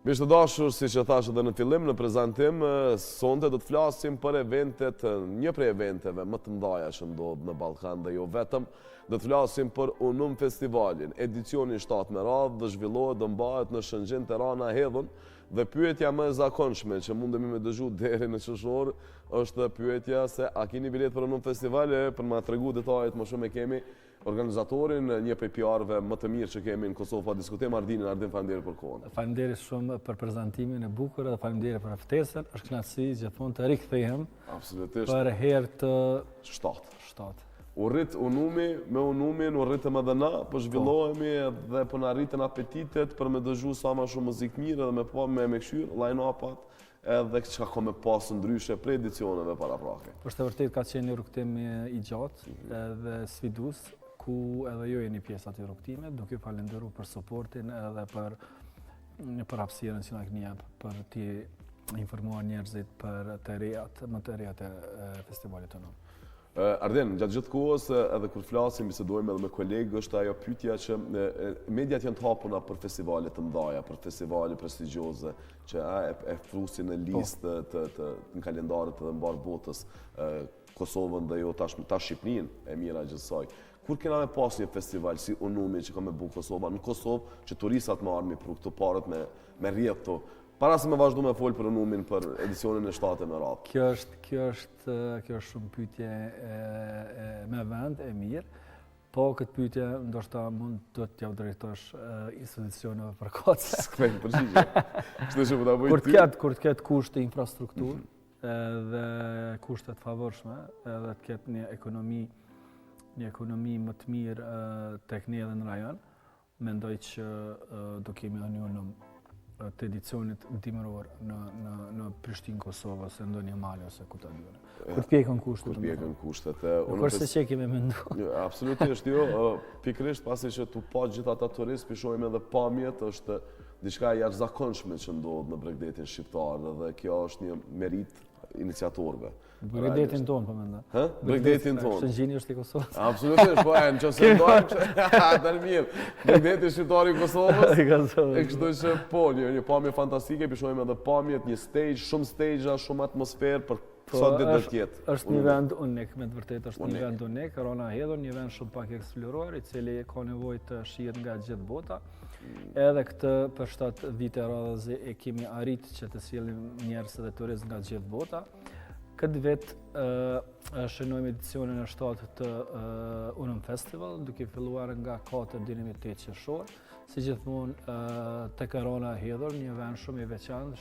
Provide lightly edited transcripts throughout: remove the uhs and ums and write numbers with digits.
Miq të dashur, siç e thash edhe në fillim, në prezantim, sonte do të flasim për eventet, një prej eventeve më të mëdha që ndodh në Ballkan dhe jo vetëm. Do të flasim për Unum Festivalin, edicionin 7 me radhë, dhe zhvillohet dhe mbahet në Shëngjin Tirana Hedhën. Dhe pyetja më e zakonshme që mundemi me dëgju deri në qershor është pyetja se a keni bilet për Unum Festival, për ma tregu detajet më shumë e kemi organizatorin, një prej PR-ve më të mirë që kemi në Kosovë, pa diskutim. Ardin, faleminderit për kohën. Faleminderit shumë për prezantimin e bukur dhe faleminderit për ftesën. Është kënaqësi gjithmonë të rikthehem. Absolutisht. Për herë të 7. U rrit Unumi, me Unumin u rritëm edhe na, po zhvillohemi dhe po na rritën apetitet për me dëgju sa ma shumë muzikë mirë edhe me këshyr line-upat edhe që ka me pasë ndryshe pre edicioneve paraprake. Është e vërtet ka qenë një rrugtim i gjatë edhe sfidus, ku edhe ju jeni pjesë aty rrugtimit, duke falenderu për suportin edhe për hapësirën që na keni jap për t'i informuar njerëzit për më të rejat e festivalit Unum. Arden, gjatë gjithë kohës, edhe kur flasim, bisedojmë edhe me kolegë, është ajo pyetja që mediat janë të hapuna për festivalet të mëdha, për festivale prestigjioze, që e frusin në listë në kalendarët edhe mbar botës, Kosovën dhe jo tash Shqipërinë e mira gjithsej. Kur kena me pas një festival si Unumi që ka me bu Kosova, në Kosovë që turistat më armi për këto parët me rrjetë këto, para se me vazhdu me folë për Unumin për edicionin e 7 me radhë. Kjo është shumë pyetje me vend e mirë, po këtë pyetje ndoshta mund të t'ja drejtosh institucioneve përkohëse. S'kthejmë përgjigje. Kur të ketë kushte infrastrukturë dhe kushte të favorshme, edhe të ketë një ekonomi më të mirë tek ne edhe në rajon, mendoj që do kemi Unum të edicionit dimëror në Prishtinë, Kosovë, ose ndonjë Mali, ose ku ta diun. Kur t'pjekën kushtet. Kur t'pjekën kushtet. Nuk është se që kemi mendu. Absolutisht jo. Pikrisht pasi që tu pa gjithë ata turistë, pishojmë edhe pamjet, është diçka e jashtëzakonshme që ndodh në Bregdetin shqiptar dhe kjo është një merit iniciatorëve. Bregdetin tonë, po mendoj. Bregdetin tonë. Shëngjini është i Kosovës. Absolutisht, po në që se ndojmë, tërë mirë. Bregdetin shqiptar i Kosovës, e kështu që po, një pamje fantastike, pishojmë edhe pamjet, një stage, shumë stage-a, shumë atmosferë për sa ditë dhe tjetë. Është një vend unik, me të vërtet është një vend unik, Tirana Hedhën, një vend shumë pak eksploruar, i cili ka nevojë të shihet nga gjithë bota. Edhe këtë për 7 vite radhës e kemi arrit që të sjellim njerëz dhe turistë nga gjithë bota. Këtë vit shënojmë edicionin e 7 të Unum Festival, duke filluar nga 4 deri në 8 qershor. Si gjithmonë tek Tirana Hedhën, një vend shumë i veçantë,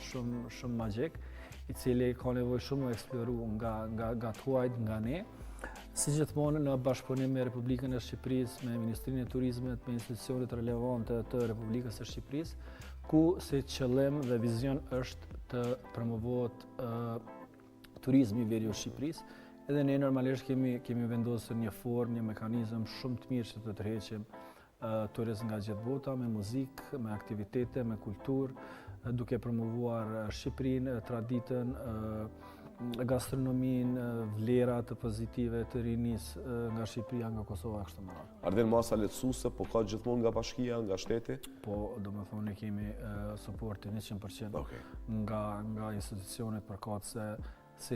shumë magjik, i cili ka nevojë shumë të eksploruar nga tuajt, nga ne. Si gjithmonë në bashkëpunim me Republikën e Shqipërisë, me Ministrinë e Turizmit, me institucionet relevante të Republikës së Shqipërisë, ku si qëllim dhe vizion është të promovohet turizmi i veriut Shqipërisë, edhe ne normalisht kemi vendosur një formë, një mekanizëm shumë të mirë që të tërheqim turizëm nga gjithë bota, me muzikë, me aktivitete, me kulturë, duke promovuar Shqipërinë, traditën, gastronominë, vlerat pozitive të rinisë nga Shqipëria, nga Kosova, kështu me radhë. Ardhen masa lehtësuese, po ka gjithmonë nga bashkia, nga shteti? Po, domethënë ne kemi suportin 100% nga institucionet përkatëse, si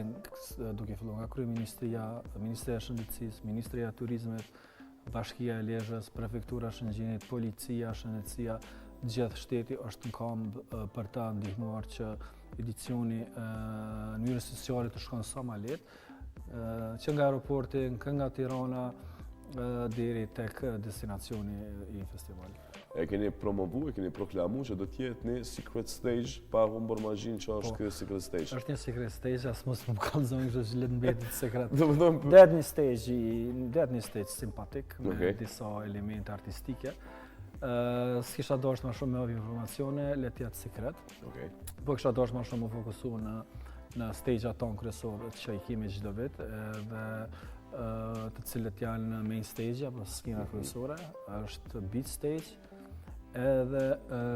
duke filluar nga Kryeministria, Ministria e Shëndetësisë, Ministria e Turizmit, Bashkia e Lezhës, Prefektura e Shëngjinit, Policia, Shëndetësia, gjithë shteti është në këmbë për ta ndihmuar që edicioni në mënyrë sociale të shkon sa më lehtë, që nga aeroporti, nga Tirana deri tek destinacioni i festivalit. E keni promovu, e keni proklamu që do t'jetë një secret stage pa humbur magjin që është kjo secret stage. Është një secret stage, as mos më kallëzojnë kështu që le të mbetet sekret. Det një stage simpatik me disa elemente artistike. S'kisha dashur më shumë me avë informacione, le të jetë sekret. Po kisha dashur më shumë më fokusu në stage-at tonë kryesorë që i kemi çdo vit dhe të cilët janë main stage apo skena kryesore, është beat stage, edhe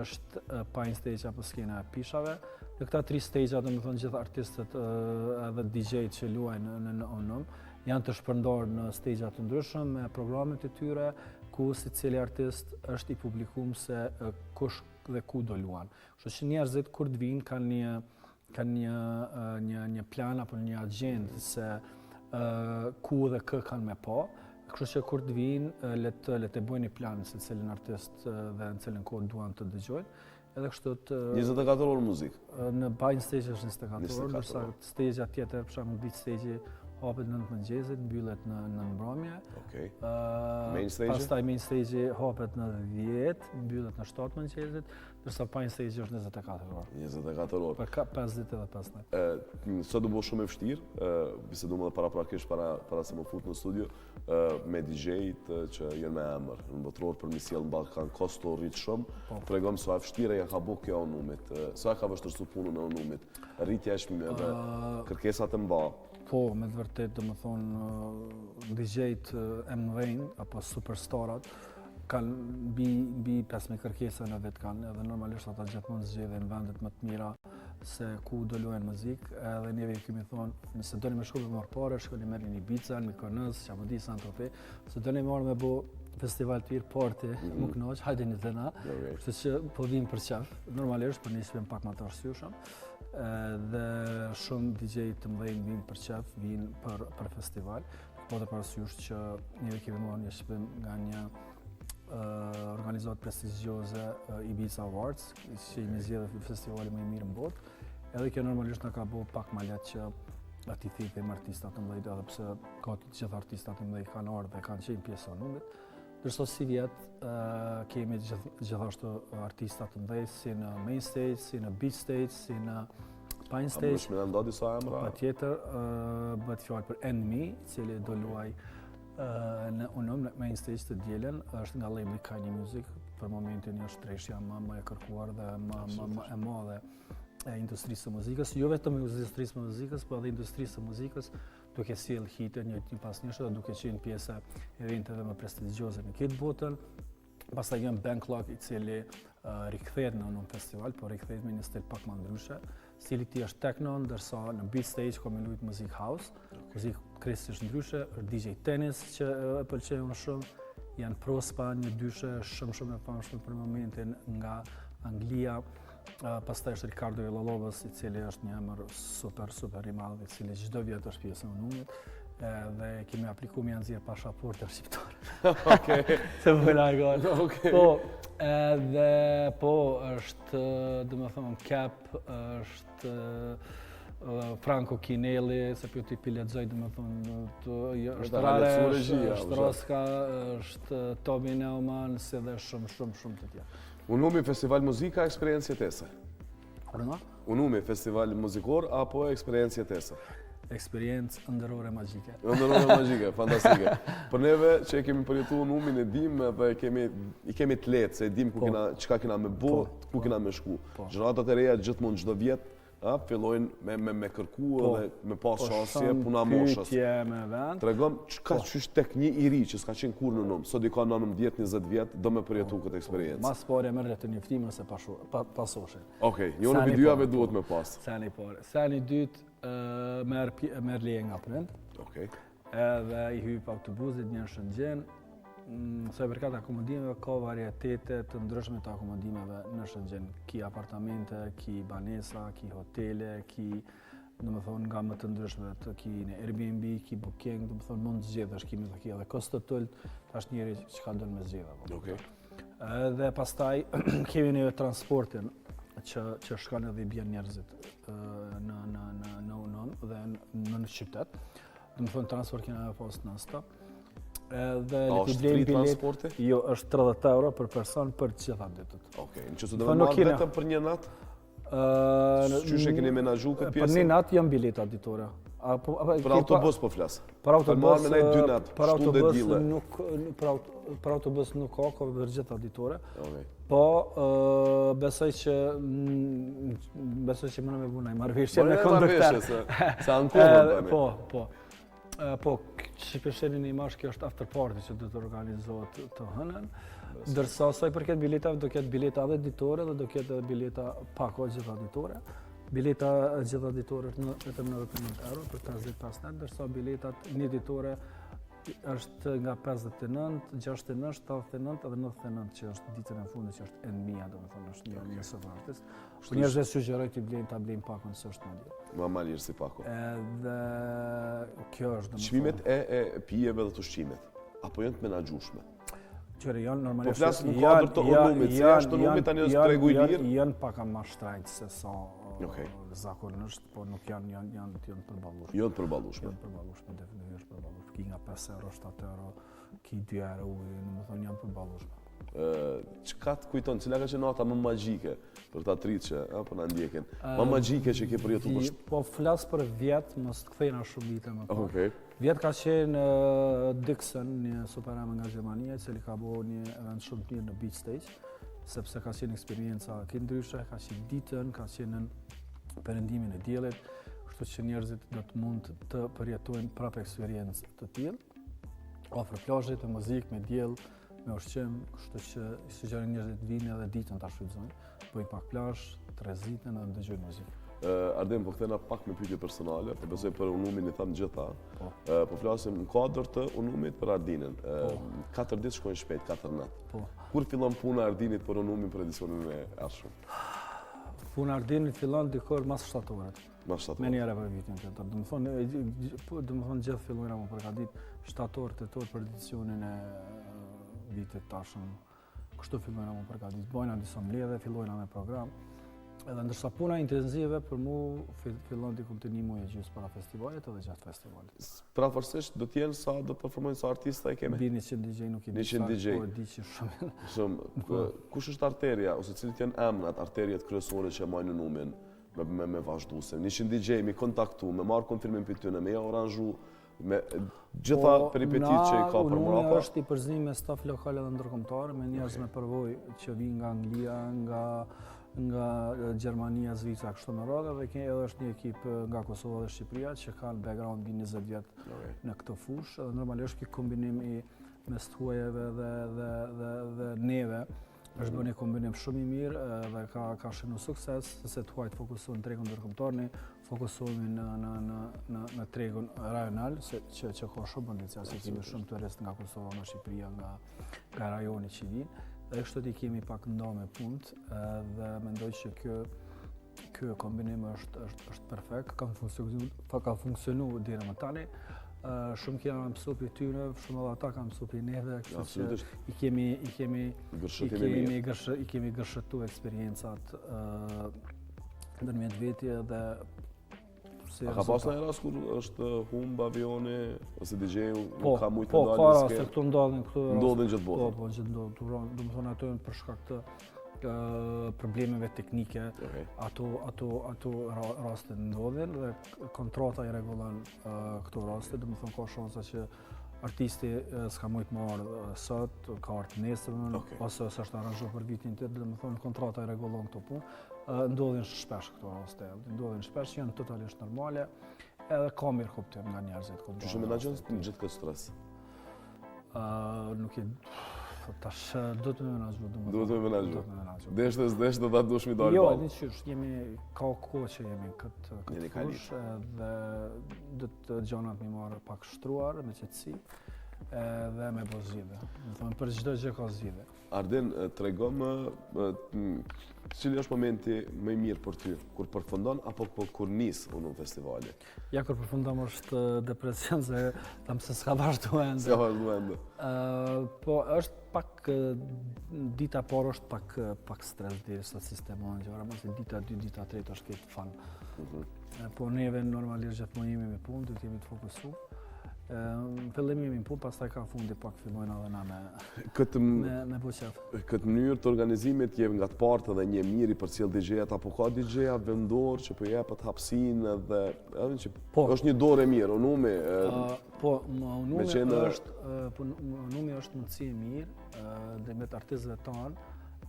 është pine stage apo skena e pishave. Në këta 3 stage-a, domethënë gjithë artistët edhe DJ-t që luajnë në Unum janë të shpërndarë në stage-a të ndryshëm me programet e tyre, ku secili artist është i publikuar se kush dhe ku do luan. Kështu që njerëzit kur të vinë kanë një plan apo një agjendë se ku dhe kë kanë me pa. Kështu që kur të vinë, le të bëjnë një plan se cilin artist dhe në cilin kohë duan të dëgjojnë. Edhe kështu të 24 orë muzikë. Në bajnë stage është 24 orë, ndërsa stage tjetër, për shembull beat stage hapet në mëngjesit, mbyllet në mbrëmje. Okej. Main stage? Pastaj main stage hapet në 10, mbyllet në 7 mëngjesit, ndërsa bajnë stage është 24 orë. 24 orë. Për 5 ditë edhe 5 natë. Sot do bëj shumë e vështirë, bisedojmë edhe paraprakisht para se më fut në studio me DJ-t që janë me emër në botror për mi sjell në Ballkan, kosto rrit shumë. Tregom sa e vështirë ja ka bëu kjo numit, sa ka vështirësuar punën e numit, rritja e çmimeve, kërkesat e mëdha. Po, me të vërtet, domethënë DJ-t e mëdhenj apo superstarat kanë mbi 5.000 kërkesa në vetë kanë, edhe normalisht ata gjithmonë zgjedhin vendet më të mira se ku do luajnë muzikë, edhe neve kemi thonë, nëse doni me shku për marrë pare, shkoni merrni në Ibiza, në Mykonos, Çamodi, Saint-Tropez, se doni marrë me bo festival të party, më knoq, hajde një të na, kështu që po vim për qef, normalisht për nisëm pak më të arsyeshëm. Dhe shumë DJ të mëdhenj vinë për qef, vinë për festival, po të parasysh që neve kemi marrë një shpim nga një organizatë prestigjioze Ibiza Awards, që i zgjedhë festivali më i mirë në botë, edhe kjo normalisht na ka bëu pak më lehtë që ati thithim artistat të mëdhenj, edhe pse ka të gjithë artistat të mëdhenj kanë ardhur dhe kanë qenë pjesë e numit. Ndërsa si vjetë kemi gjithashtu artistat të mëdhenj si në main stage, si në beat stage, si në pine stage. A më shme nda disa emra? Patjetër, bëhet fjalë për Enemy, i cili do luaj në Unum, në main stage të dielen, është nga labeli Kanye Music, për momentin është treshja më e kërkuar dhe më e madhe e industrisë së muzikës, jo vetëm industrisë së muzikës, por edhe industrisë së muzikës, duke sjell hite një pas njëshë dhe duke qenë pjesë e eventeve më prestigjioze në këtë botën. Pastaj jam Banklock, i cili rikthehet në Unum Festival, por rikthehet me një stil pak më ndryshe. Stili i tij është techno, ndërsa në beat stage ka me luajt muzik house, muzikë krejtësisht ndryshe, DJ Tennis që e pëlqej unë shumë, janë Prospa, një dyshe shumë e famshëm për momentin nga Anglia. Pastaj është Ricardo Villalobos, i cili është një emër super i madh, i cili çdo vit është pjesë e Unumit, dhe kemi aplikuar janë nxjerr pasaportën shqiptare. Okej. Se më largon. Okej. Po, edhe po është, domethënë Cap, është Franco Kinelli, se pjo t'i lexoj, domethënë është Rare, është Roska, është Toby Neumann, si dhe shumë të tjerë. Unumi Festival Muzika, eksperiencje tese? Rëna? Unumi Festival Muzikor apo eksperiencje tese? Eksperiencë ndërore magjike. Ndërore magjike, fantastike. Për neve që e kemi përjetu Unumin e dim dhe i kemi të letë, se e dim çka kena me bo, ku kena me shku. Gjeneratat e reja gjithmonë çdo vjet fillojnë me kërku dhe me pas shasje puna moshës. Pyetje me vend. Tregom çka qysh tek një i ri që s'ka qenë kur në Unum, sot i ka 19-20 vjet do me përjetu këtë eksperiencë. Mas pare merr të njoftimin se pasoshe. Okej, jo në dyjave duhet me pas. Seni pare. Seni dytë merr leje nga prind. Okej. Edhe i hyp autobusit një Shënxhen. Sa i përkat akomodimeve, ka varietete të ndryshme të akomodimeve në Shënxhen. Ki apartamente, ki banesa, ki hotele, ki domethënë nga më të ndryshmet, ki në Airbnb, ki Booking, domethënë mund të zgjedhësh, kimi të ki edhe kosto të tull, tash njëri çka do me zgjedh. Okej. Dhe pastaj kemi neve transportin që shkon edhe i bjen njerëzit në Unum dhe në qytet. Domethënë transport kena pas non-stop. Dhe është free transporti? Jo, është 30 euro për person për gjitha ditët. Okej, në që se do me marrë vetëm për një natë? Qysh e keni menaxhu këtë pjesë? Për një natë janë bileta ditore. Për autobus po flasë? Për autobus, për autobus nuk ka për gjitha ditore. Okej. Po, besoj që më në me bunaj marrëveshje me kondukter. Se anë kohën tani. Po, Shqipërshenin i mash kjo është after party që do të organizohet të hënën. Ndërsa sa i përket biletave, do ketë bileta edhe ditore dhe do ketë edhe bileta pako gjitha ditore. Bileta gjitha ditore është vetëm 99 euro për 55 net, ndërsa biletat një ditore është nga 59, 69, 79 edhe 99 që është ditën e fundit që është endmia, domethënë është një sot artist. Po njerëzit sugjeroj ti ta blejnë pakun se është më lirë. Ma lirë si paku. Edhe kjo është domethënë. Çmimet e pijeve dhe të ushqimet, apo janë të menaxhueshme? Qëre janë normalisht. Po flas në kuadër të unumit, se është unumi tani është tregu i mirë. Janë pak më shtrenjtë se sa zakonisht, po nuk janë të përballueshme. Jo të përballueshme. Janë përballueshme, definitivisht përballueshme. Ki nga 5 euro, 7 euro, ki 2 euro ujë, domethënë janë përballueshme. Çka të kujton, cila ka qenë nata më magjike për ta tritë apo na ndjekin? Më magjike që ke përjetuar? Po flas për vjet, mos të kthejna shumë vite më parë. Okej. Vjet ka qenë Dixon, një superam nga Gjermania, i cili ka bërë një event shumë të mirë në Beach Stage, sepse ka qenë eksperjenca ndryshe, ka qenë ditën, ka qenë në perëndimin e diellit, kështu që njerëzit do të mund të përjetojnë prapë eksperiencë të tillë, afër plazhit, me muzikë, me diell, me ushqim, kështu që sugjeroj njerëzit të vinë edhe ditën ta shfrytëzojnë, bëjnë pak plazh, të rreziten dhe ndëgjojnë muzikë. Ardem, po kthena pak me pyetje personale, po besoj për unumin i tham gjitha. Po flasim në kuadër të unumit për Ardinën. 4 ditë shkojnë shpejt, 4 natë. Kur fillon puna e Ardinit për unumin për edicionin e ardhshëm? Puna e Ardinit fillon dikur mas shtatorit. Mas shtatorit. Me njëherë për vitin tjetër. Domethënë gjithë fillojnë më përgatit shtator, tetor për edicionin e vitit tashëm. Kështu fillojnë më përgatit. Bojna disa mbledhje, fillojnë me program. Edhe ndërsa puna intenzive për mu fillon dikum të 1 muaj e gjysmë para festivalit edhe gjatë festivalit. Pravarësisht do të jenë sa do të performojnë sa artista e kemi? Mbi 100 DJ nuk i di. 100 DJ. Po di që shumë. Shumë. Kush është arteria ose cilit janë emrat, arteriat kryesore që majnë unumin me vazhduese? 100 DJ mi kontaktu, me marr konfirmim për tyne, me ja oranzhu, me gjitha peripetit që i ka për mrapa. Unumi është i përzim me staf lokal edhe ndërkombëtar, me njerëz me përvojë që vinë nga Anglia, nga Gjermania, Zvicra, kështu me radhë, dhe edhe është një ekip nga Kosova dhe Shqipëria që kanë background mbi 20 vjet në këtë fushë, dhe normalisht ky kombinim i mes tuajeve dhe neve është bërë një kombinim shumë i mirë dhe ka shënuar sukses, se tuajt fokusohen në tregun ndërkombëtar, ne fokusohemi në tregun rajonal, që ka shumë potencial, se kemi shumë turistë nga Kosova, nga Shqipëria, nga rajoni që vinë. Dhe kështu ti kemi pak nda me punët dhe mendoj që kjo kombinim është perfekt, ka funksionu deri më tani. Shumë kena mësu për tyre, shumë edhe ata ka mësu për neve, kështu që i kemi gërshëtu eksperiencat ndërmjet veti dhe A ka pas në rast kur është humb avioni, ose DJ-u nuk ka mujtë të dalë në skenë? Po, ka rast të këtu ndodhin këtu rast. Ndodhin gjithë botën? Po, gjithë ndodhin. Do më thonë ato janë për shkak të problemeve teknike, ato raste ndodhin dhe kontrata i rregullon këto raste, do më thonë ka shansa që artisti s'ka mujtë marrë sot, ka ardhur nesër, ose s'është aranzhuar për vitin tjetër, do më thonë kontrata i rregullon këto punë. Ndodhin shpesh këto raste, ndodhin shpesh, janë totalisht normale, edhe ka mirë kuptim nga njerëzit. Që shumë menaxhon gjithë këtë stres? Nuk e tash do të më menaxhu. Do të më menaxhu. Deshte ta dush mi dalë. Jo, diçysh, ka kohë që jemi këtë fushë dhe do të gjonat mi marrë pak shtruar me qetësi dhe me bo zgjidhje. Do thonë për çdo gjë ka zgjidhje. Arden, tregom cili është momenti më i mirë për ty, kur përfundon apo kur nis unum festivali? Ja, kur përfundon është depresion, se tam se s'ka vazhdu ende. S'ka vazhdu ende. Po është pak dita parë është pak stres derisa sistemon, që vraiment se dita 2, dita 3 është këtë fan. Po neve normalisht gjithmonë jemi me punë, do të jemi të fokusuar. Fillim jemi në punë, pastaj ka fundi pak fillojnë edhe na me buqef. Këtë mënyrë të organizimit jep nga të partë edhe një miri për cilë DJ-at, apo ka DJ-a vendor që po jepet hapësinë edhe që është një dorë e mirë, unumi? Po, unumi është mundësi e mirë ndërmjet artistëve tanë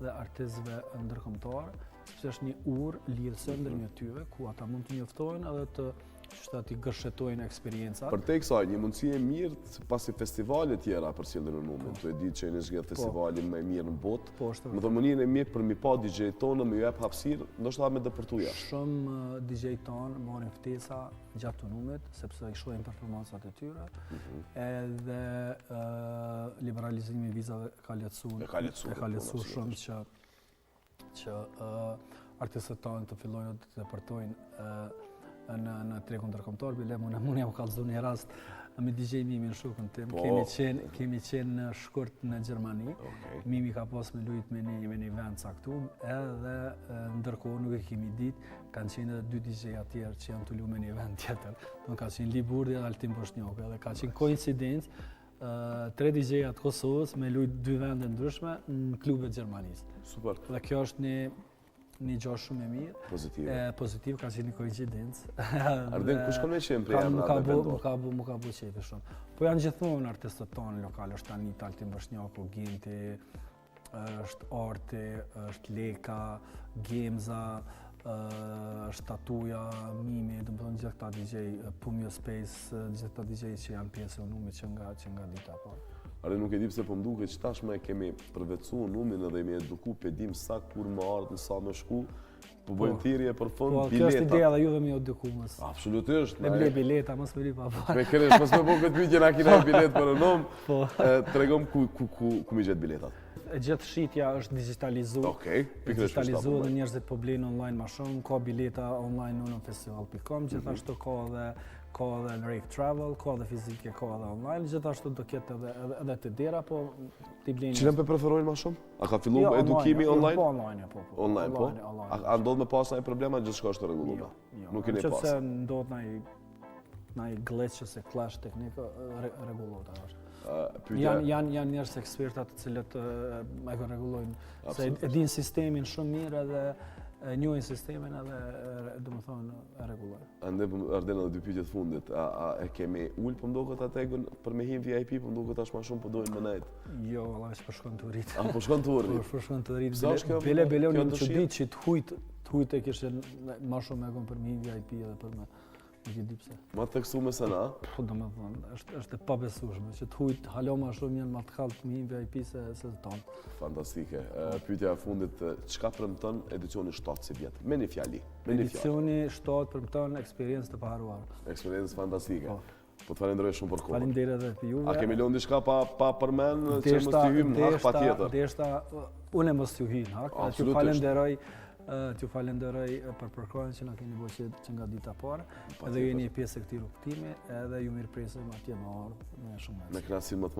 dhe artistëve ndërkombëtar, sepse është një urë lidhëse ndërmjet tyre, ku ata mund të njoftojnë edhe të që t'i gërshetojnë eksperiencat. Për te kësaj, një mundësi e mirë pasi festivalet tjera për cilën në numën. Tu e di që në zgjedh festivalin më mirë në botë. Më thonë mënyrën e mirë për mi pa DJ tonë, me ju jep hapësirë, ndoshta me dëpërtuja. Shumë DJ tonë marrin ftesa gjatë të numit, sepse i shohin performancat e tyre. Edhe liberalizimi i vizave ka lehtësuar shumë që artistët tonë të fillojnë të depërtojnë në tregun ndërkombëtar. Bile unë jam kallëzuar një rast me DJ Mimi në shokun tim. Kemi qenë në shkurt në Gjermani. Mimi ka pas me lujt me një vend caktuar, edhe ndërkohë nuk e kemi ditë, kanë qenë edhe 2 DJ tjerë që janë të luajtur me një vend tjetër. Do ka qenë Liburdi dhe Altin Boshnjaku, edhe ka qenë koincidencë 3 DJ-at Kosovës me lujt 2 vende ndryshme në klubet Gjermanisë. Super. Dhe kjo është një gjë shumë e mirë. Pozitiv, ka qenë një koincidencë. Arden, kush kanë qenë prej emrave vendor? Mu ka bu qefi shumë. Po janë gjithmonë artistët tonë lokale, është Anita, Altin Boshnjaku, Ginti, është Arti, është Leka, Gemza, është Tatuja, Mimi, do të thonë gjithë këta DJ, Pumio Space, gjithë këta DJ që janë pjesë e numit që nga dita parë. Are nuk e di pse po mduket që tashmë e kemi përvecuar numin edhe jemi eduku, pe dim sa kur më ardhë, sa më shku, po bëjmë thirrje për fund bileta. Kjo është ideja dhe juve me eduku mës. Absolutisht. Me ble bileta, mos me li pa parë. Me kërësh, mos me po këtë pyetje na kina bilet për në nom. Tregom ku mi gjet biletat. Gjithë shitja është digitalizuar. Digitalizuar dhe njerëzit po blejnë online ma shumë, ka bileta online në festival.com, gjithashtu ka edhe në Rave Travel, ka edhe fizike, ka edhe online, gjithashtu do ketë edhe të dera, po t'i blejnë... Qëllën për preferojnë ma shumë? A ka fillu edukimi online? Po online, po. Online, po? A ndodh me pas nëjë problema, gjithë shka është të regullume? Nuk keni pas? Qëpse ndodh nëjë glitch ose clash teknikë, regullota është. Janë njerëz ekspertat të cilët e kanë rregullojnë, se e dinë sistemin shumë mirë edhe njohin sistemin edhe domethënë e rregullojnë. Ande Arden edhe 2 pyetje të fundit. A e kemi ul po mdoket atë për me him VIP, po mdoket tash më shumë po dojnë më nejt? Jo, valla, po shkon turit. Po shkon turit. Po shkon turit. Bele unë çudit që të hujt e kishin më shumë me për me him VIP edhe për me nuk e di pse. Ma të tekstuar me sena? Po domethënë, është e pabesueshme që të hujt halo më shumë janë më të kallët me VIP se ton. Fantastike. Pyetja e fundit, çka premton edicioni 7 si vjet? Me një fjali. Edicioni 7 premton eksperiencë të paharruar. Eksperiencë fantastike. Po të falenderoj shumë për kohën. Faleminderit edhe për juve. A kemi lënë diçka pa përmend që mos t'i hym hak patjetër? Deshta unë mos t'ju hyn hak. T'ju falenderoj për përkrahjen që na keni bërë që nga dita parë, edhe jeni pjesë e këtij rrugtimi, edhe ju mirëpresim atje më ardh me shumë. Me kënaqësi më të